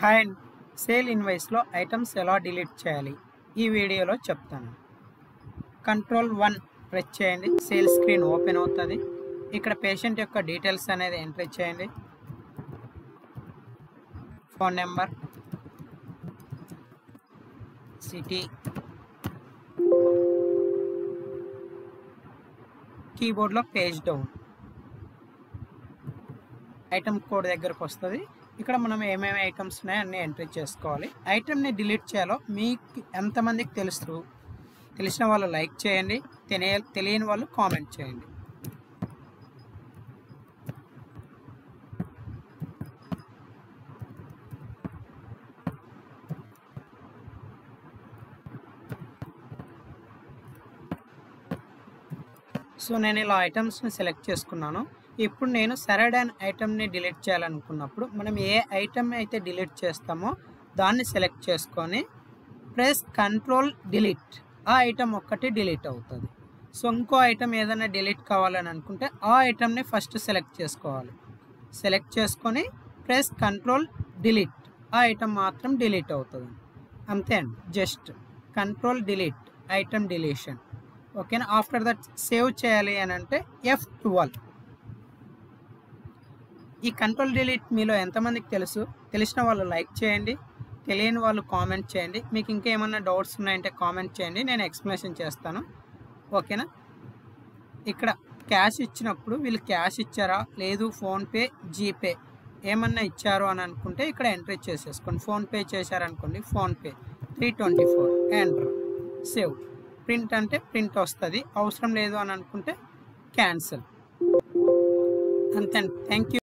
Hi and sale ఇన్వాయిస్లో items ఎలా delete చేయాలి ఈ వీడియోలో చెప్తాను. కంట్రోల్ 1 ప్రెస్ చేయండి, సేల్ స్క్రీన్ ఓపెన్ అవుతుంది. ఇక్కడ పేషెంట్ యొక్క డీటెయిల్స్ అనేది ఎంట్రీ చేయండి. ఫోన్ నెంబర్, సిటీ, కీబోర్డ్లో పేజ్ డౌన్, ఐటమ్ కోడ్ దగ్గరకు వస్తుంది. ఇక్కడ మనం ఏమేమి ఐటమ్స్ ఉన్నాయో అన్నీ ఎంట్రీ చేసుకోవాలి. ఐటమ్ని డిలీట్ చేయాలో మీకు ఎంతమందికి తెలిసిన వాళ్ళు లైక్ చేయండి, తెలియని వాళ్ళు కామెంట్ చేయండి. సో నేను ఇలా ఐటమ్స్ని సెలెక్ట్ చేసుకున్నాను. ఇప్పుడు నేను సెరడాన్ ఐటమ్ని డిలీట్ చేయాలనుకున్నప్పుడు మనం ఏ ఐటమ్ అయితే డిలీట్ చేస్తామో దాన్ని సెలెక్ట్ చేసుకొని ప్రెస్ కంట్రోల్ డిలీట్, ఆ ఐటమ్ ఒక్కటి డిలీట్ అవుతుంది. సో ఇంకో ఐటమ్ ఏదైనా డిలీట్ కావాలని అనుకుంటే ఆ ఐటమ్ని ఫస్ట్ సెలెక్ట్ చేసుకోవాలి. సెలెక్ట్ చేసుకొని ప్రెస్ కంట్రోల్ డిలీట్, ఆ ఐటమ్ మాత్రం డిలీట్ అవుతుంది. అంతే అండి, just control delete, item deletion. ఓకేనా? ఆఫ్టర్ దట్ సేవ్ చేయాలి అని అంటే F12. ఈ కంట్రోల్ డిలీట్ మీలో ఎంతమందికి తెలిసిన వాళ్ళు లైక్ చేయండి, తెలియని వాళ్ళు కామెంట్ చేయండి. మీకు ఇంకేమన్నా డౌట్స్ ఉన్నాయంటే కామెంట్ చేయండి, నేను ఎక్స్ప్లెనేషన్ చేస్తాను. ఓకేనా? ఇక్కడ క్యాష్ ఇచ్చినప్పుడు వీళ్ళు క్యాష్ ఇచ్చారా లేదు, ఫోన్పే, జీపే ఏమన్నా ఇచ్చారు అని అనుకుంటే ఇక్కడ ఎంట్రీ చేసేసుకోండి. ఫోన్పే చేశారనుకోండి, ఫోన్పే 324 ఎంటర్, సేవ్. ప్రింట్ అంటే ప్రింట్ వస్తుంది, అవసరం లేదు అని అనుకుంటే క్యాన్సిల్. అంతే. Thank you.